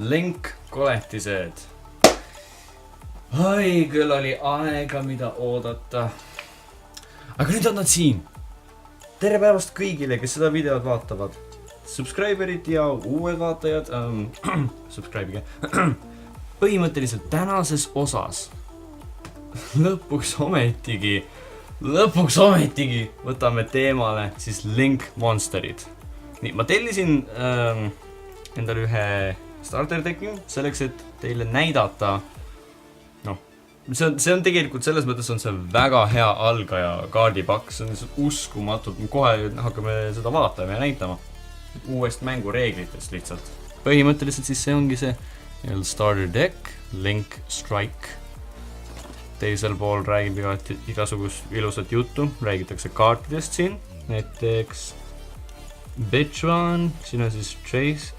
Link koletised. Ai, küll oli aega, mida oodata. Aga nüüd on nad siin. Tere päevast kõigile, kes seda videot vaatavad. Subscriberid ja uued vaatajad. Subscribe'ige. Põhimõtteliselt tänases osas lõpuks ometigi võtame teemale siis Link Monsterid. Nii, ma tellisin endale ühe starter decki selleks, et teile näidata. See on tegelikult selles mõttes on see väga hea algaja kaardipakk, see on uskumatult, kohe hakkame seda vaatama ja näitama uuest mängureeglitest lihtsalt. Põhimõtteliselt siis see ongi see starter deck, Link Strike. Teisel pool räägib igasugust ilusat juttu, räägitakse kaartidest siin, näiteks Bitchwan, siin on siis Chase,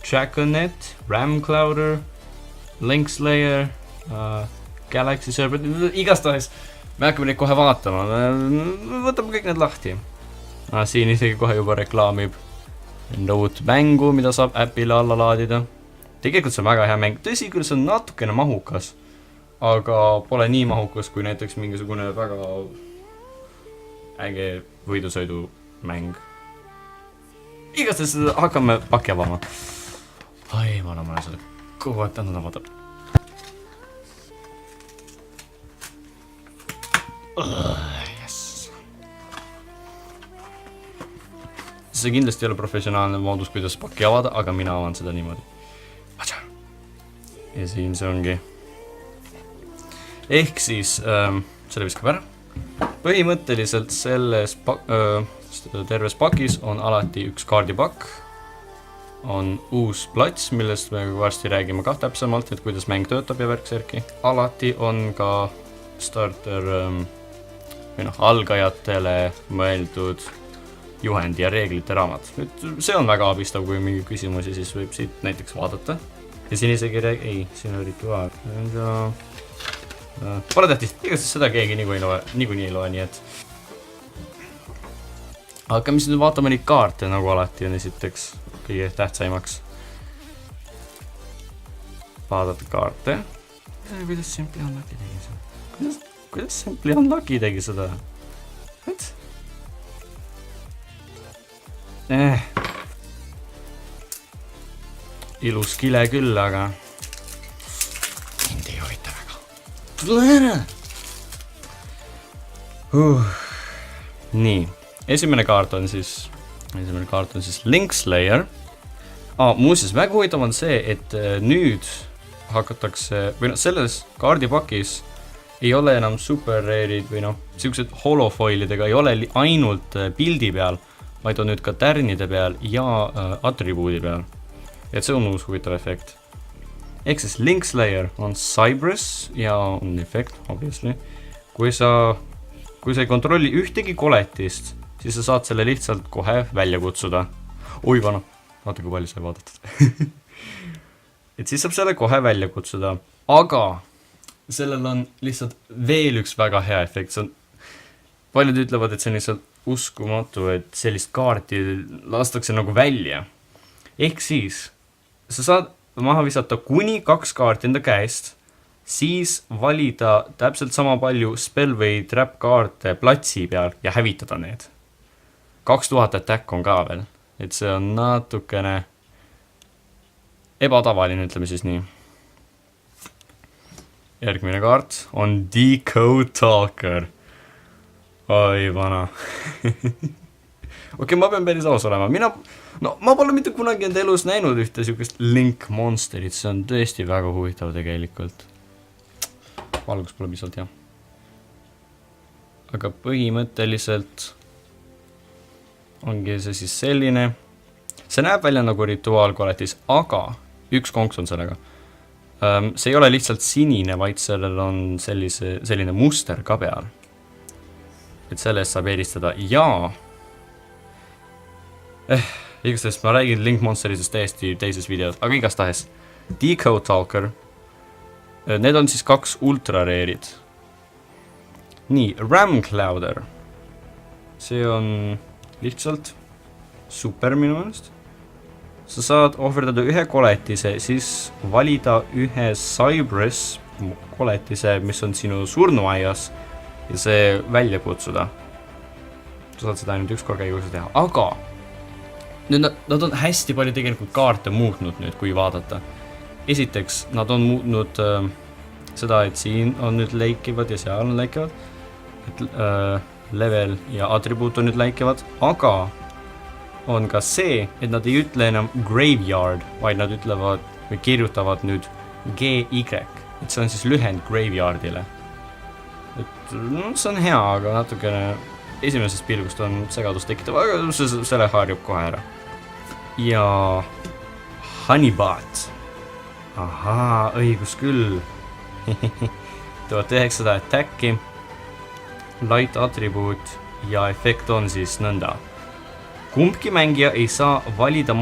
Chaconet, Ramclouder, Link Slayer, Galaxy Serpent, igastahes me hakkame neid kohe vaatama, võtame kõik need lahti. Siin isegi kohe juba reklaamib enda uut mängu, mida saab äpile alla laadida. Tegelikult see on väga hea mäng, tõsi küll see on natukene mahukas, aga pole nii mahukas kui näiteks mingisugune väga äge võidusõidu mäng. Igastahes hakkame pakki avama. Ai, ma olen selle kogu aeg tänu avada. Yes. See kindlasti ei ole professionaalne moodus, kuidas pakki avada, aga mina avan seda niimoodi. Ja siin see ongi. Ehk siis, selle viskab ära. Põhimõtteliselt selles terves pakis on alati üks kaardipakk. On uus plats, millest me varsti räägime ka täpsemalt, et kuidas mäng töötab ja värksärki. Alati on ka starter algajatele mõeldud juhend ja reeglite raamat. See on väga abistav, kui mingi küsimusi, siis võib siit näiteks vaadata. Ja siin isegi siin on rituaal. Pole tähtis, igatahes seda keegi niikuinii ei loe, nii et hakkame siis nüüd vaatama neid kaarte, nagu alati on esiteks kõige tähtsaimaks. Vaadata kaarte. Kuidas Simply Unlucky tegi seda? Kuidas Simply Unlucky tegi seda? What? Ilus kile küll, aga mind ei huvita väga. Tule ära! Nii, esimene kaart on siis Link Slayer. Muuseas, väga huvitav on see, et nüüd hakatakse, selles kaardipakis ei ole enam super rare'id või siuksed holofoilidega ei ole ainult pildi peal, vaid on nüüd ka tärnide peal ja atribuudi peal. Et see on uus huvitav efekt. Ehk siis Link Slayer on Cypress ja on efekt, obviously. Kui sa ei kontrolli ühtegi koletist, siis sa saad selle lihtsalt kohe välja kutsuda. Oi vana, vaata kui palju sai vaadatud. Et siis saab selle kohe välja kutsuda. Aga sellel on lihtsalt veel üks väga hea efekt. Paljud ütlevad, et see on lihtsalt uskumatu, et sellist kaarti lastakse nagu välja. Ehk siis, sa saad maha visata kuni 2 kaarti enda käest, siis valida täpselt sama palju spell või trap kaarte platsi peal ja hävitada need. 2000 attack on ka veel, et see on natukene ebatavaline, ütleme siis nii. Järgmine kaart on Decode Talker. Oi, vana. Okei, ma pean päris aus olema. Ma pole mitte kunagi enda elus näinud ühte siukest Link Monsterit. See on tõesti väga huvitav tegelikult. Valgus pole pisalt, jah. Aga põhimõtteliselt ongi see siis selline. See näeb välja nagu rituaalkoletis, aga üks konks on sellega. See ei ole lihtsalt sinine, vaid sellel on selline muster ka peal. Et sellest saab eristada ja igastahes ma räägin Link Monsteritest täiesti teises videos, aga igastahes Decode Talker, need on siis 2 ultra-rare'id. Nii, Ramclouder, see on lihtsalt super minu meelest. sa saad ohverdada ühe koletise, siis valida ühe Cypress koletise, mis on sinu surnuaias ja see välja kutsuda. Sa saad seda ainult üks kord käigus teha, aga nüüd nad on hästi palju tegelikult kaarte muutnud nüüd, kui vaadata. Esiteks, nad on muutnud seda, et siin on nüüd läikivad ja seal on läikivad, et level ja atribuut on nüüd läikivad, aga on ka see, et nad ei ütle enam graveyard, vaid nad ütlevad või kirjutavad nüüd GY, et see on siis lühend graveyardile. Et no, see on hea, aga natukene esimesest pilgust on segadust tekitav, aga selle harjub kohe ära. Ja Honeybot. Ahaa, õigus küll. 1900 attacki, light atribuut ja efekt on siis nõnda. Kumbki mängija ei saa valida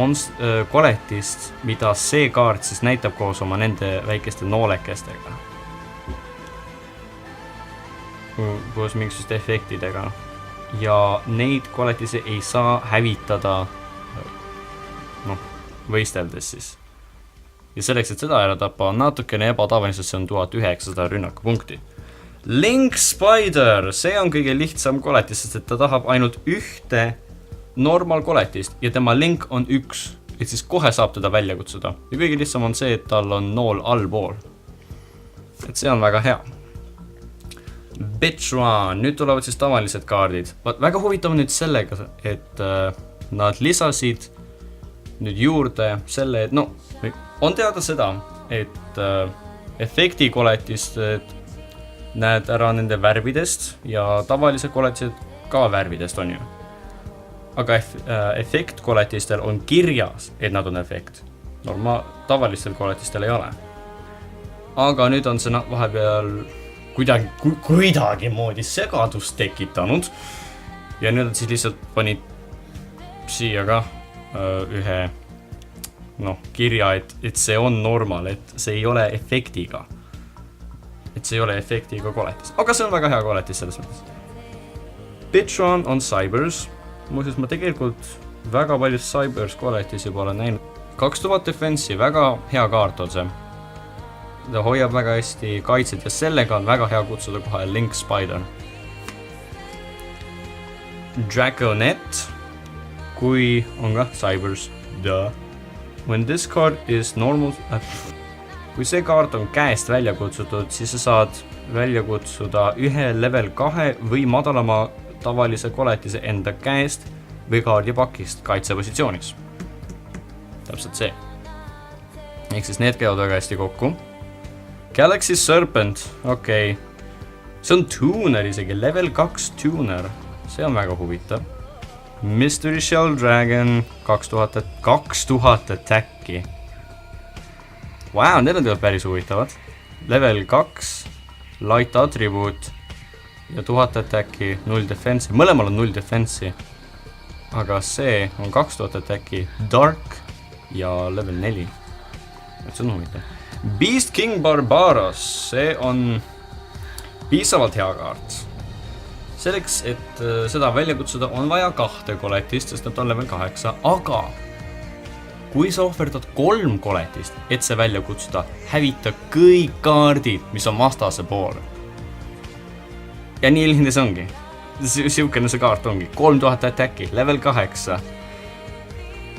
koletist, mida see kaart siis näitab koos oma nende väikeste noolekestega. Koos mingisugust efektidega. Ja neid koletisi ei saa hävitada võisteldes siis. Ja selleks, et seda ära tappa, on natukene ebatavaliselt, see on 1900 rünnakupunkti. Link Spider, see on kõige lihtsam koletis, sest et ta tahab ainult ühte normal koletist ja tema link on 1, et siis kohe saab teda välja kutsuda. Ja kõige lihtsam on see, et tal on nool allpool. Et see on väga hea. Bitchwan, nüüd tulevad siis tavalised kaardid. Väga huvitav nüüd sellega, et nad lisasid nüüd juurde selle, et on teada seda, et efekti koletist näed ära nende värvidest ja tavalise koletised ka värvidest on ju. Aga efekt koletistel on kirjas, et nad on efekt. Tavalistel koletistel ei ole. Aga nüüd on see vahepeal kuidagi moodi segadust tekitanud. Ja nüüd on siis lihtsalt panid siia ka ühe kirja, et see on normal, et see ei ole efektiga. Et see ei ole efektiga koletis. Aga see on väga hea koletis selles mõttes. Bitchwan on Cybers. Muuseas, ma tegelikult väga palju Cybers koletis juba olen näinud. 2000 defense'i, väga hea kaart on see. Ta hoiab väga hästi kaitset ja sellega on väga hea kutsuda kohe Link Spider. Draconet, kui on ka Cybers. When this card is normal... Kui see kaart on käest välja kutsutud, siis sa saad välja kutsuda ühe level 2 või madalama tavalise koletise enda käest või kaardipakist kaitsepositsioonis. Täpselt see. Ehk siis need käivad väga hästi kokku. Galaxy Serpent, okei. See on tuner isegi, level 2 tuner. See on väga huvitav. Mystery Shell Dragon, 2000 attacki. Wow, need on päris huvitavad. Level 2, light attribuut ja 1000 attacki, 0 defense'i. Mõlemal on 0 defense'i. Aga see on 2000 attacki, dark ja level 4. Et see on huvitav. Beast King Barbaros, see on piisavalt hea kaart. Selleks, et seda välja kutsuda, on vaja 2 koletist, sest nad on level 8. Aga kui sa ohverdad 3 koletist, et see välja kutsuda, hävita kõik kaardid, mis on vastase pool. Ja nii lihtne see ongi. Siukene see kaart ongi. 3000 attacki, level 8.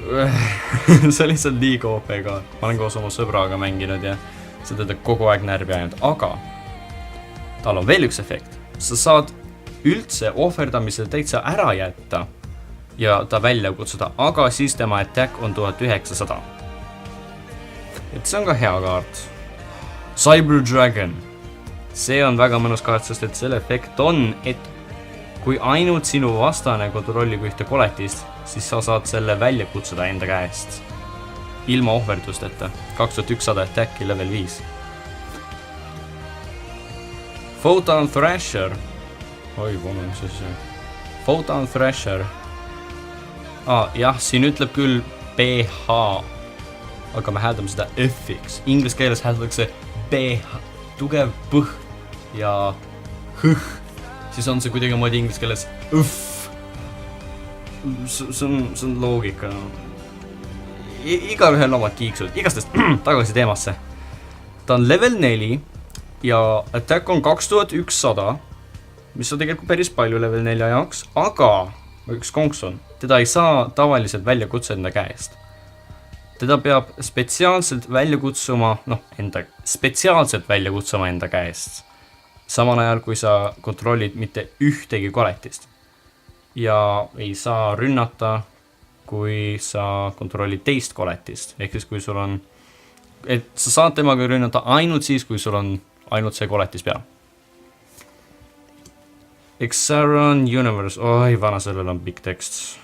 See on lihtsalt liiga OP kaart. Ma olen koos oma sõbraga mänginud ja seda teeb kogu aeg närvi ainult. Aga tal on veel üks efekt. Sa saad üldse ohverdamisel täitsa ära jätta ja ta välja kutsuda, aga siis tema attack on 1900. Et see on ka hea kaart. Cyber Dragon. See on väga mõnus kaart, sest et selle efekt on, et kui ainult sinu vastane kontrollib ühte koletist, siis sa saad selle välja kutsuda enda käest. Ilma ohverdusteta. 2100 attacki level 5. Photon Thrasher. Oi, palun, mis see. Photon Thrasher. Jah, siin ütleb küll PH, aga me hääldame seda F-iks. Inglis keeles hääldatakse PH, tugev põh ja hõh. Siis on see kuidagi moodi inglis keeles õff. See on loogika. igal ühel omad kiiksud, igastest tagasi teemasse. Ta on level 4 ja attack on 2100, mis on tegelikult päris palju level 4 jaoks, aga üks konks on, teda ei saa tavaliselt välja kutsuda enda käest. Teda peab spetsiaalselt välja kutsuma enda käest. Samal ajal, kui sa kontrollid mitte ühtegi koletist. Ja ei saa rünnata, kui sa kontrollid teist koletist. Ehk siis, kui sul on... Et sa saad temaga rünnata ainult siis, kui sul on ainult see koletis peal. Exaron Universe. Oi, vana, sellel on big text.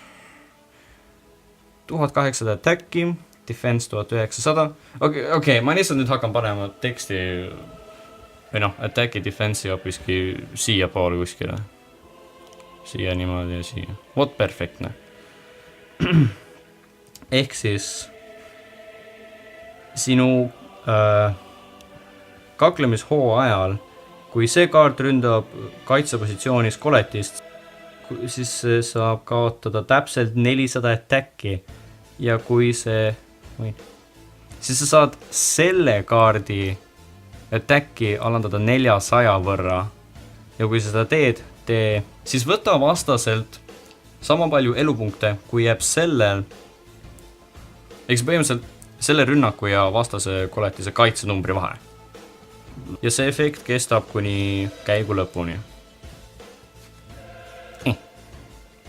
1800 attacki, defense 1900. Okei, ma lihtsalt nüüd hakkan panema teksti või attacki defense'i hoopiski siia poole kuskile. Siia niimoodi ja siia. Vot perfektne. Ehk siis sinu kaklemishoo ajal, kui see kaart ründab kaitsepositsioonis koletist, siis see saab kaotada täpselt 400 attacki ja kui see... siis sa saad selle kaardi attacki alandada 400 võrra ja kui sa seda teed, siis võta vastaselt sama palju elupunkte, kui jääb sellel eks põhimõtteliselt selle rünnaku ja vastase koletise kaitsenumbri vahe. Ja see efekt kestab kuni käigu lõpuni.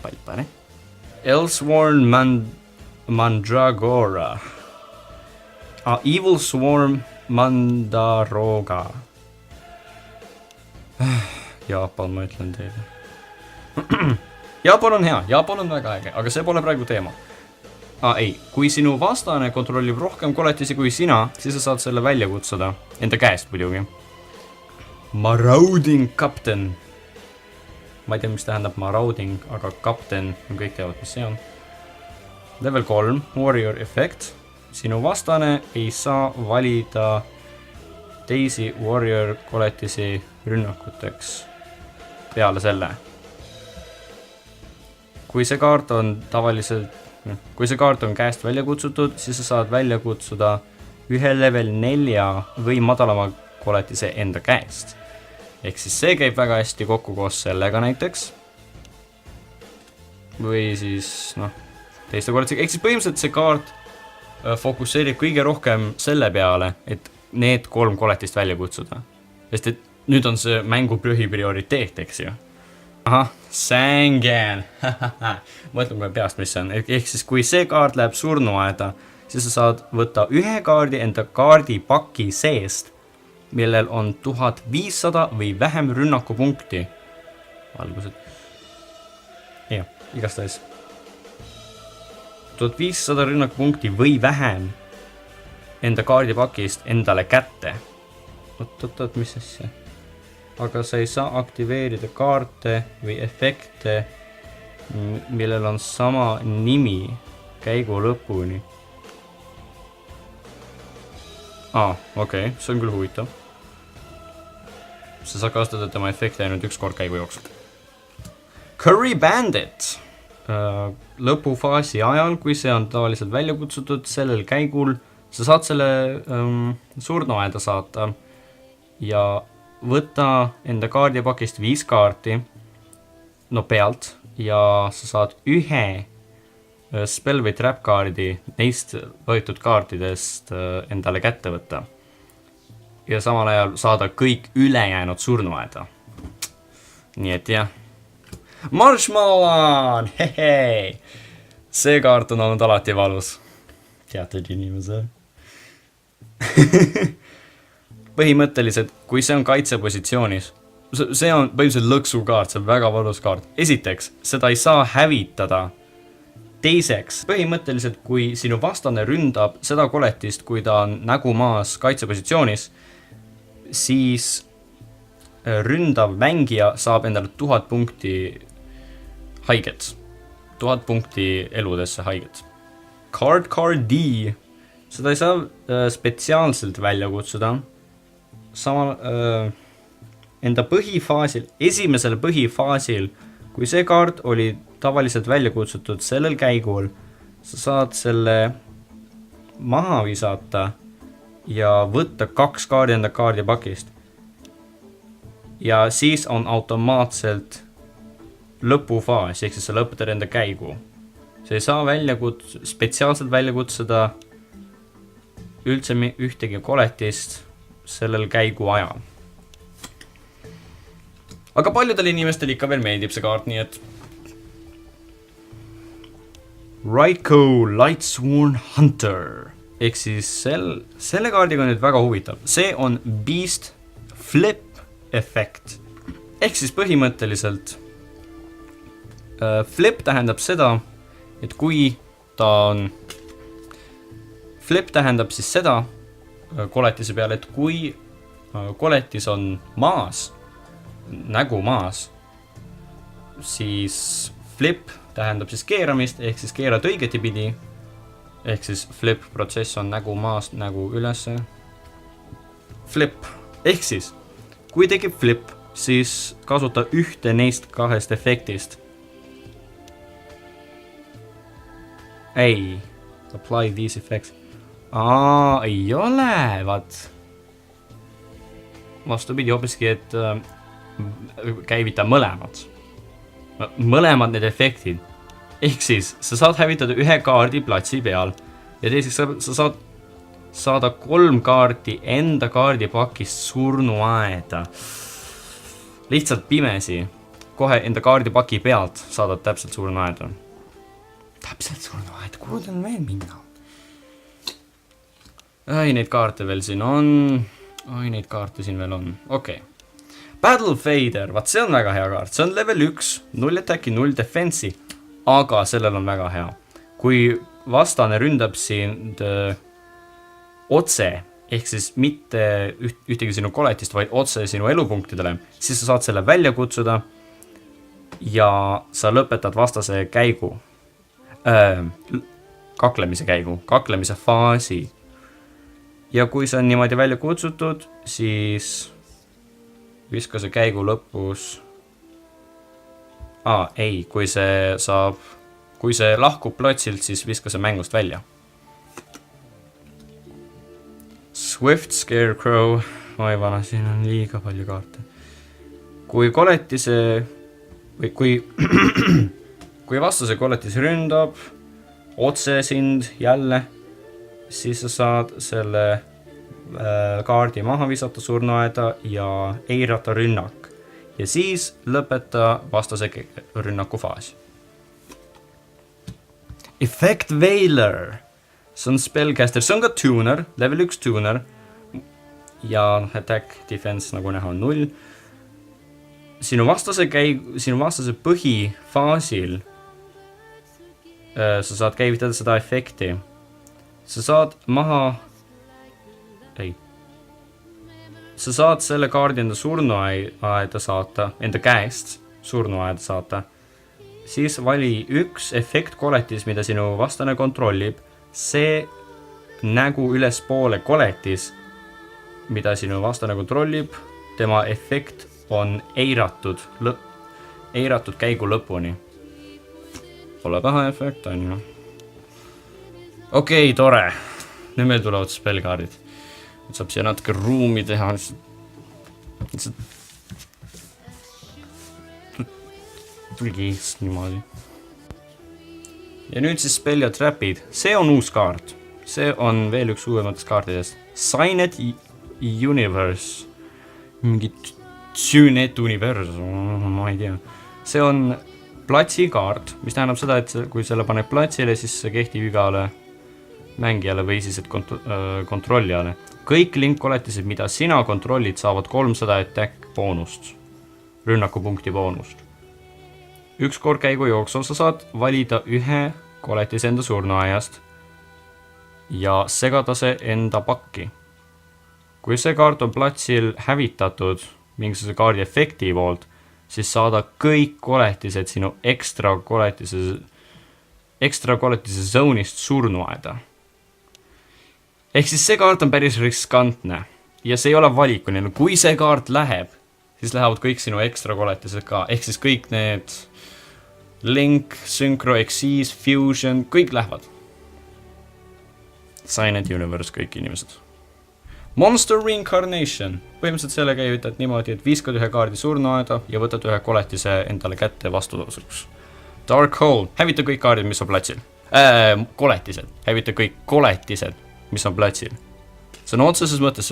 Palpare. Elsworn Mandragora. Evil Swarm Mandaroga. Jaapan, ma ütlen teile. Jaapan on hea, Jaapan on väga äge, aga see pole praegu teema. Ei, kui sinu vastane kontrollib rohkem koletisi kui sina, siis sa saad selle välja kutsuda. Enda käest muidugi. Marauding Captain. Ma ei tea, mis tähendab marauding, aga Captain, kõik teavad, mis see on. Level 3, Warrior Effect. Sinu vastane ei saa valida teisi Warrior koletisi rünnakuteks peale selle. Kui see kaart on käest välja kutsutud, siis sa saad välja kutsuda ühe level 4 või madalama koletise enda käest. Ehk siis see käib väga hästi kokku koos sellega näiteks. Või siis, teiste koletisega. Ehk siis põhimõtteliselt see kaart fokusseerib kõige rohkem selle peale, et need 3 koletist välja kutsuda. Sest et nüüd on see mängu prioriteet, eks ju. Ahah, Sängen. Mõtleme kohe peast, mis see on. Ehk siis, kui see kaart läheb surnuaeda, siis sa saad võtta ühe kaardi enda kaardipaki seest, millel on 1500 või vähem rünnakupunkti. Algused. Jah, igastahes. 1500 rünnakupunkti või vähem enda kaardipakist endale kätte. Oot, mis asja? Aga sa ei saa aktiveerida kaarte või efekte, millel on sama nimi käigu lõpuni. Okei, see on küll huvitav. Sa saad kasutada tema efekte ainult üks kord käigu jooksul. Curry Bandit. Lõpufaasi ajal, kui see on tavaliselt välja kutsutud sellel käigul, sa saad selle surnuaeda saata ja võtta enda kaardipakist 5 kaarti pealt ja sa saad ühe spell või trap kaardi neist võetud kaartidest endale kätte võtta. Ja samal ajal saada kõik ülejäänud surnuaeda. Nii et jah. Marshmallan! Hei! See kaart on olnud alati valus. Teatud inimese. Põhimõtteliselt, kui see on kaitsepositsioonis, see on põhimõtteliselt lõksu kaart, see on väga valus kaart. Esiteks, seda ei saa hävitada. Teiseks, põhimõtteliselt, kui sinu vastane ründab seda koletist, kui ta on nägu maas kaitsepositsioonis, siis ründav mängija saab endale 1000 punkti haiget. 1000 punkti eludesse haiget. Card D. Seda ei saa spetsiaalselt välja kutsuda. Samal enda põhifaasil, esimesel põhifaasil, kui see kaart oli tavaliselt välja kutsutud sellel käigul, sa saad selle maha visata ja võtta 2 kaardi enda kaardipakist. Ja siis on automaatselt lõpufaas, ehk siis sa lõpetad enda käigu. See ei saa spetsiaalselt välja kutsuda üldse ühtegi koletist sellel käigu ajal. Aga paljudel inimestel ikka veel meeldib see kaart, nii et Raiko Lightsworn Hunter. Ehk siis selle kaardiga on nüüd väga huvitav. See on Beast Flip efekt. Ehk siis põhimõtteliselt flip tähendab seda, et kui ta on flip tähendab siis seda koletise peale, et kui koletis on maas, nägu maas, siis flip tähendab siis keeramist, ehk siis keerad õigeti pidi, ehk siis flip protsess on nägu maast, nägu ülesse. Flip, ehk siis, kui tekib flip, siis kasuta ühte neist 2 efektist. Ei, apply these effects. Ei ole, vaat. Vastupidi hoopiski, et käivita mõlemad. Mõlemad need efektid. Ehk siis, sa saad hävitada 1 kaardi platsi peal ja teiseks sa saad saada 3 kaardi enda kaardipakist surnuaeda. Lihtsalt pimesi. Kohe enda kaardipaki pealt saadad täpselt surnuaeda. Täpselt surnuaed, kuhu on veel minna? Neid kaarte veel siin on. Neid kaarte siin veel on. Okei. Battle Fader, vaat see on väga hea kaart. See on level 1, 0 attacki, 0 defense'i. Aga sellel on väga hea. Kui vastane ründab sind otse, ehk siis mitte ühtegi sinu koletist, vaid otse sinu elupunktidele, siis sa saad selle välja kutsuda ja sa lõpetad vastase käigu. Kaklemise käigu, kaklemise faasi. Ja kui see on niimoodi välja kutsutud, siis viska see käigu lõpus. Kui see lahkub platsilt, siis viska see mängust välja. Swift Scarecrow. Oi vana, siin on liiga palju kaarte. Kui koletise või kui vastase koletis ründab otse sind jälle, siis sa saad selle kaardi maha visata surnuaeda ja eirata rünnak. Ja siis lõpeta vastase rünnaku faas. Effect Veiler. See on spellcaster. See on ka tuner, level 1 tuner. Ja attack defense nagu näha on 0. Sinu vastase põhifaasil sa saad käivitada seda efekti. Sa saad Sa saad selle kaardi enda surnuaeda saata, enda käest surnuaeda saata. Siis vali 1 efekt koletis, mida sinu vastane kontrollib. See nägu ülespoole koletis, mida sinu vastane kontrollib, tema efekt on eiratud käigu lõpuni. Pole paha efekt, on ju. Okei, tore. Nüüd meil tulevad spellkaardid. Nüüd saab siia natuke ruumi teha. Tulgi niimoodi. Ja nüüd siis spell ja trapid. See on uus kaart. See on veel üks uuematest kaartidest. Signet Universe. Mingit Synet Universe. Ma ei tea. See on platsi kaart, mis tähendab seda, et kui selle paneb platsile, siis see kehtib igale mängijale või siis kontrollijale. Kõik linkkoletised, mida sina kontrollid, saavad 300 attack boonust. Rünnakupunkti boonust. Üks kord käigu jooksul sa saad valida 1 koletis enda surnuaiast ja segada see enda pakki. Kui see kaart on platsil hävitatud mingisuguse kaardi efekti poolt, siis saada kõik koletised sinu ekstra koletise zone'ist surnuaeda. Ehk siis see kaart on päris riskantne ja see ei ole valikuline. Kui see kaart läheb, siis lähevad kõik sinu ekstra koletised ka. Ehk siis kõik need Link, Synchro, Xyz, Fusion, kõik lähevad. Silent Universe, kõik inimesed. Monster Reincarnation. Põhimõtteliselt selle käivitad niimoodi, et viskad ühe kaardi surnuaeda ja võtad ühe koletise endale kätte vastutasuks. Dark Hole. Hävita kõik kaardid, mis on platsil. Koletised. Hävita kõik koletised, mis on platsil. See on otseses mõttes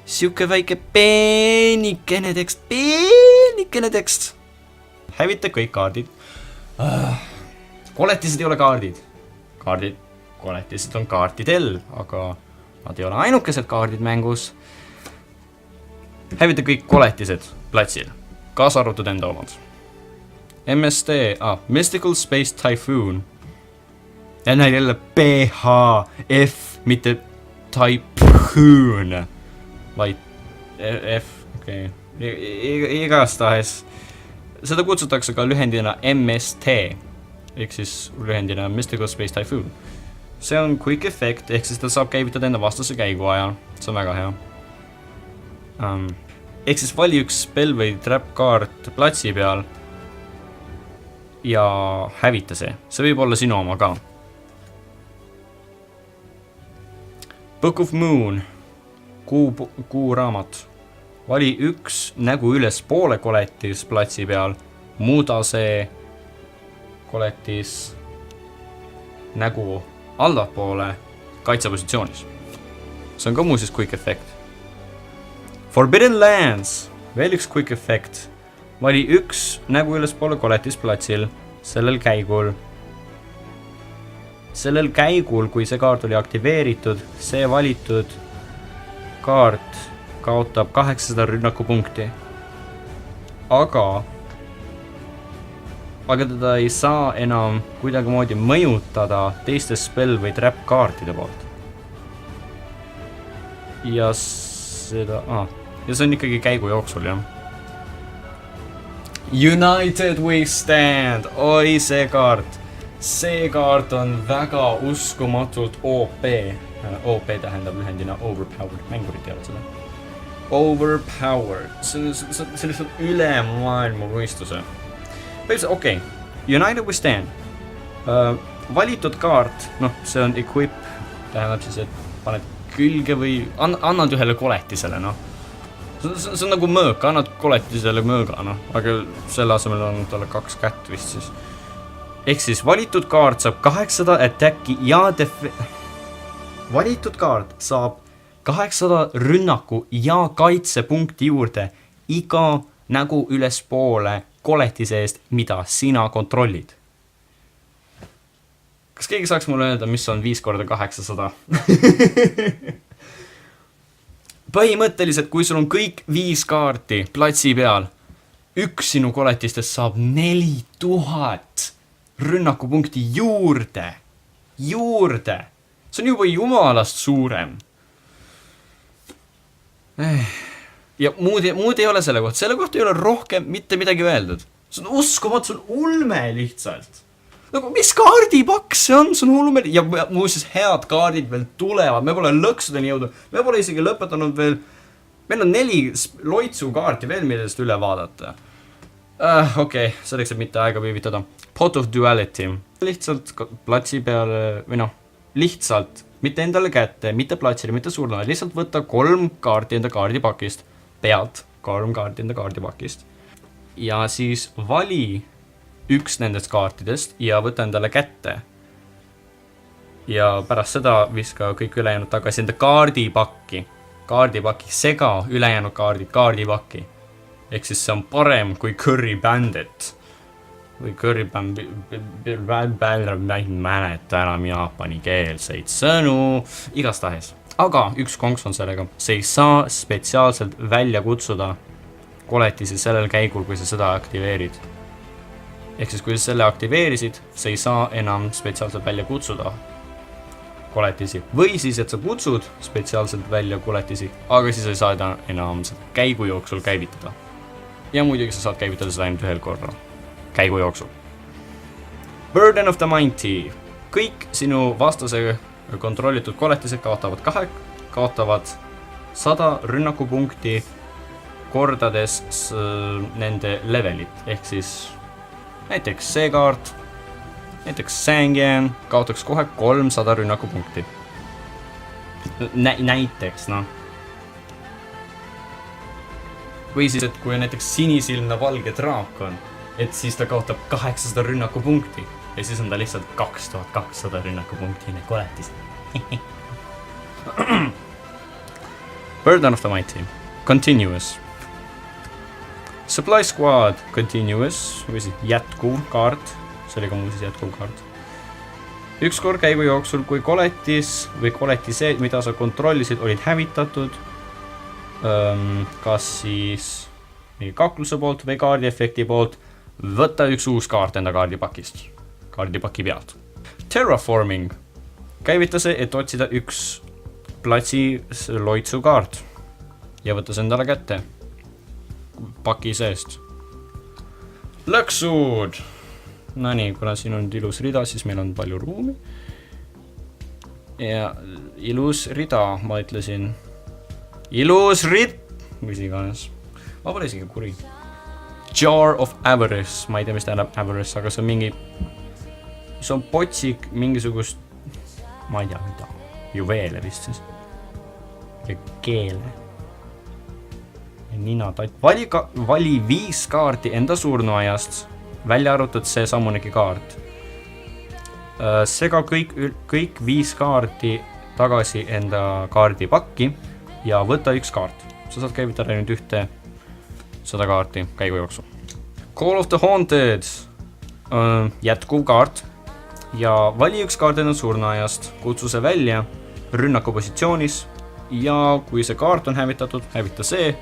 siuke väike peenikene tekst. Hävita kõik kaardid. Koletised ei ole kaardid. Koletised on kaartidel, aga nad ei ole ainukesed kaardid mängus. Hävita kõik koletised platsil, kaasa arvatud enda omad. MST, Mystical Space Typhoon. Ja näin jälle PHF, mitte Typhoon, vaid F, okei. Igastahes. Seda kutsutakse ka lühendina MST, ehk siis lühendina Mystical Space Typhoon. See on quick effect, ehk siis ta saab käivitada enda vastase käigu ajal. See on väga hea. Ehk siis vali üks spell või trap kaart platsi peal ja hävita see. See võib olla sinu oma ka. Book of Moon. Kuu raamat. Vali üks nägu üles poole koletis platsi peal. Muuda see koletis nägu allapoole kaitsepositsioonis. See on ka muuseas quick effect. Forbidden Lands. Veel üks quick effect. Vali üks nägu üles poole koletis platsil sellel käigul. Sellel käigul, kui see kaart oli aktiveeritud, see valitud kaart kaotab 800 rünnakupunkti. Aga teda ei saa enam kuidagimoodi mõjutada teiste spell või trap kaartide poolt. Ja see on ikkagi käigu jooksul, jah. United We Stand. Oi, see kaart. See kaart on väga uskumatult OP. OP tähendab lühendina Overpowered. Mängurid teavad seda. Overpowered. See on lihtsalt üle maailma võistluse. Okei, United We Stand. Valitud kaart, see on equip, tähendab siis, et paned külge või annad ühele koletisele, See on nagu mõõk, annad koletisele mõõga, aga selle asemel on talle 2 kätt vist siis. Ehk siis valitud kaart saab 800 attacki ja valitud kaart saab 800 rünnaku ja kaitsepunkti juurde iga nägu üles poole koletise eest, mida sina kontrollid. Kas keegi saaks mulle öelda, mis on 5 korda 800? Põhimõtteliselt, kui sul on kõik 5 kaarti platsi peal, üks sinu koletistest saab 4000 rünnakupunkti juurde. See on juba jumalast suurem. Ja muud ei ole selle kohta. Selle kohta ei ole rohkem mitte midagi öeldud. See on uskumat, see on ulme lihtsalt. Mis kaardipakk see on? See on ulme. Ja muuseas head kaardid veel tulevad. Me pole lõksudeni jõudnud. Me pole isegi lõpetanud veel. Meil on 4 loitsu kaarti veel, millest üle vaadata. Okei, selleks, et mitte aega viivitada. Pot of Duality. Lihtsalt platsi peale, lihtsalt mitte endale kätte, mitte platsile, mitte surnuaed, lihtsalt võtta 3 kaarti enda kaardipakist, pealt 3 kaarti enda kaardipakist. Ja siis vali üks nendest kaartidest ja võta endale kätte. Ja pärast seda viska kõik ülejäänud tagasi enda kaardipakki. Sega ülejäänud kaardid kaardipakki. Ehk siis see on parem kui Curry Bandit. Või Curry ma ei mäleta enam jaapanikeelseid sõnu, igastahes. Aga üks konks on sellega, see ei saa spetsiaalselt välja kutsuda koletisi sellel käigul, kui sa seda aktiveerid. Ehk siis kui sa selle aktiveerisid, see ei saa enam spetsiaalselt välja kutsuda koletisi. Või siis, et sa kutsud spetsiaalselt välja koletisi, aga siis ei saa enam käigu jooksul käivitada. Ja muidugi sa saad käivitada seda ainult ühel korral. Käigu jooksul. Burden of the Mighty. Kõik sinu vastase kontrollitud koletised kaotavad 100 rünnakupunkti kordades nende levelit. Ehk siis näiteks see kaart, näiteks Sangyan kaotaks kohe 300 rünnakupunkti. Näiteks, noh. Või siis, et kui on näiteks sinisilmne valge draakon, et siis ta kaotab 800 rünnakupunkti ja siis on ta lihtsalt 2200 rünnakupunktine koletis. Burden of the Mighty. Continuous. Supply Squad. Continuous. Või siis jätkuv kaart. See oli ka muuseas jätkuv kaart. Üks kord käigu jooksul, kui koletis või koletised, mida sa kontrollisid, olid hävitatud, kas siis kakluse poolt või kaardiefekti poolt, võtta üks uus kaart enda kaardipakist. Kaardipaki pealt. Terraforming. Käivita see, et otsida üks platsi loitsu kaart ja võtta see endale kätte paki seest. Lõksud. No nii, kuna siin on ilus rida, siis meil on palju ruumi. Ja ilus rida, ma ütlesin. Ilus mis iganes. Ma pole isegi kuri. Jar of Avarice. Ma ei tea, mis tähendab Avarice, aga see on mingi... See on potsik mingisugust... Ma ei tea, mida. Juveele vist siis. Ja keele. Ja nina tat... Vali 5 kaarti enda surnuajast. Välja arvutud see sammunegi kaart. Sega kõik 5 kaarti tagasi enda kaardipakki ja võta üks kaart. Sa saad käivitada nüüd ühte 100 kaarti käigu jooksul. Call of the Haunted. Jätkuv kaart. Ja vali üks kaart enda surnuajast. Kutsu see välja rünnakupositsioonis. Ja kui see kaart on hävitatud, hävita see.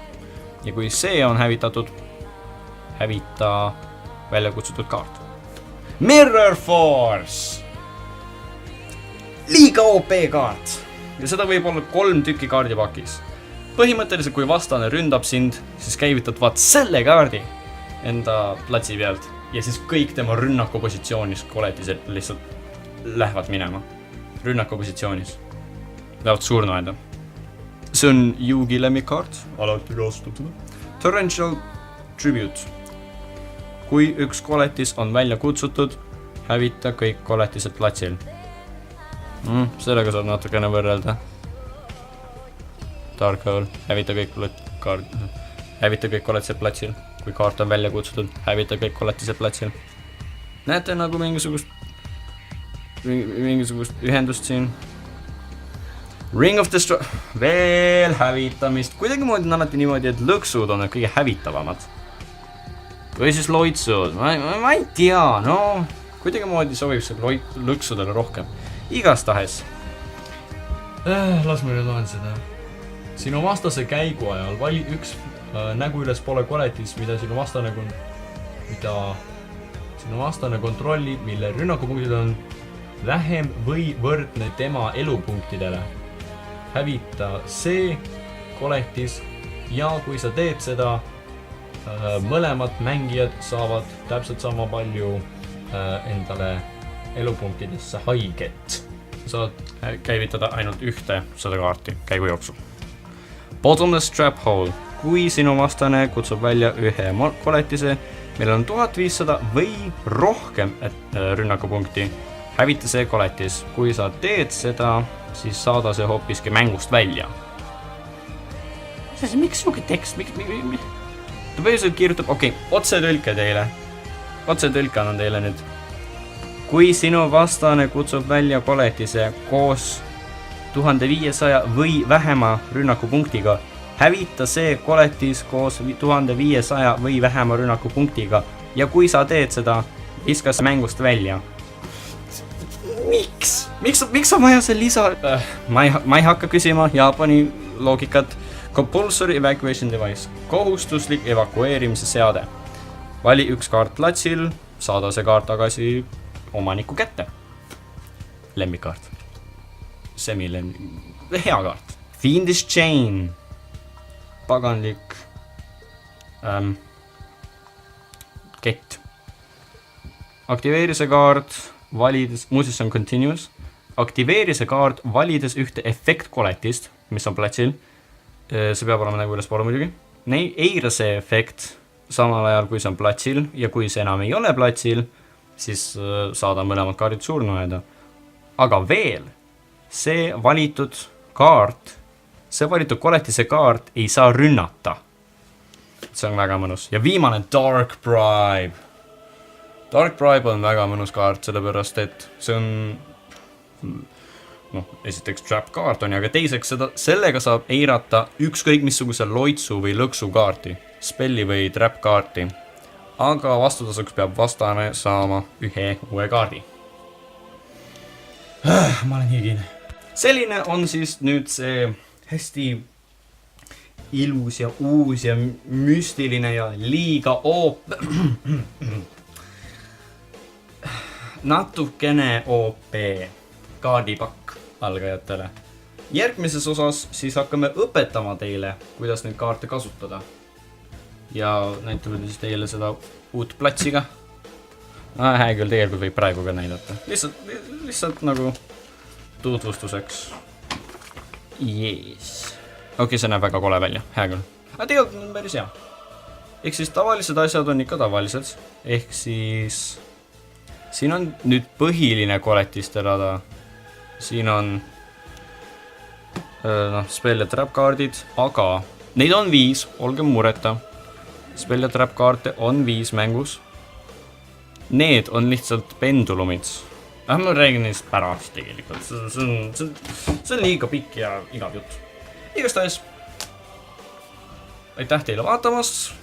Ja kui see on hävitatud, hävita välja kutsutud kaart. Mirror Force! Liiga OP kaart! Ja seda võib olla 3 tükki kaardipakis. Põhimõtteliselt, kui vastane ründab sind, siis käivitad vaat selle kaardi enda platsi pealt. Ja siis kõik tema rünnakupositsioonis koletised lihtsalt lähevad minema. Rünnakupositsioonis. Lähevad surnuaeda. See on Yugi lemmikkaart. Alati kasutab seda. Torrential Tribute. Kui üks koletis on välja kutsutud, hävita kõik koletised platsil. Sellega saab natukene võrrelda. Dark Hole, hävita kõik koletised platsil. Kui kaart on välja kutsutud, hävita kõik koletised platsil. Näete nagu mingisugust ühendust siin. Ring of veel hävitamist. Kuidagi moodi on alati niimoodi, et lõksud on kõige hävitavamad. Või siis loitsud, ma ei tea, no kuidagi moodi sobib see lõksudele rohkem. Igastahes. Las ma nüüd loen seda. Sinu vastase käigu ajal vali üks nägu üles poole koletis, mida sinu vastane kontrollib, mille rünnakupunktid on vähem või võrdne tema elupunktidele. Hävita see koletis ja kui sa teed seda, mõlemad mängijad saavad täpselt sama palju endale elupunktidesse haiget. Saad käivitada ainult ühte 100 kaarti käigu jooksul. Bottomless Trap Hole. Kui sinu vastane kutsub välja ühe koletise, millel on 1500 või rohkem rünnakupunkti, hävita see koletis. Kui sa teed seda, siis saada see hoopiski mängust välja. Miks suuge tekst? Ta põhjuselt kirjutab, otsetõlke teile. Otsetõlke annan teile nüüd. Kui sinu vastane kutsub välja koletise koos 1500 või vähema rünnakupunktiga, hävita see koletis koos 1500 või vähema rünnakupunktiga ja kui sa teed seda, viska see mängust välja. Miks on vaja see lisa? Ma ei hakka küsima Jaapani loogikat. Compulsory Evacuation Device. Kohustuslik evakueerimise seade. Vali üks kaart platsil, saada see kaart tagasi omaniku kätte. Lemmikkaart. Hea kaart. Fiendish Chain. Paganlik kett. Aktiveeri see kaart, valides, muuseas on continuous. Aktiveeri see kaart, valides ühte efektkoletist, mis on platsil. See peab olema nagu üles poole muidugi. Eira see efekt samal ajal, kui see on platsil ja kui see enam ei ole platsil, siis saada mõlemad kaardid surnuaeda. Aga veel, see valitud kaart, see valitud koletise kaart ei saa rünnata. See on väga mõnus. Ja viimane Dark Bribe. Dark Bribe on väga mõnus kaart, sellepärast et see on esiteks trap kaart on, aga teiseks sellega saab eirata ükskõik missuguse loitsu või lõksu kaarti, spelli või trap kaarti. Aga vastutasuks peab vastane saama ühe uue kaardi. Ma olen higine. Selline on siis nüüd see hästi ilus ja uus ja müstiline ja liiga natukene OP kaardipakk algajatele. Järgmises osas siis hakkame õpetama teile, kuidas neid kaarte kasutada. Ja näitame siis teile seda uut platsiga. Hää küll, tegelikult võib praegu ka näidata. Lihtsalt nagu tutvustuseks. Jees. Okei, see näeb väga kole välja. Hää küll. Aga tegelikult on päris hea. Ehk siis tavalised asjad on ikka tavalised. Ehk siis siin on nüüd põhiline koletiste rada. Siin on spell ja trap kaardid, aga neid on 5, olge mureta. Spell ja trap kaarte on 5 mängus. Need on lihtsalt pendulumid. Ma räägin neist pärast tegelikult. See on liiga pikk ja igav jutt. Igastahes. Aitäh teile vaatamast.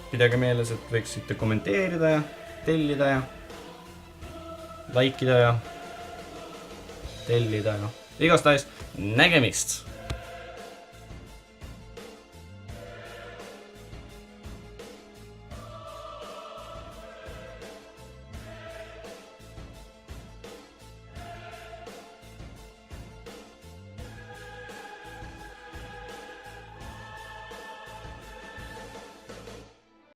Pidage meeles, et võiksite kommenteerida ja tellida ja laikida ja tellida ja igastahes nägemist!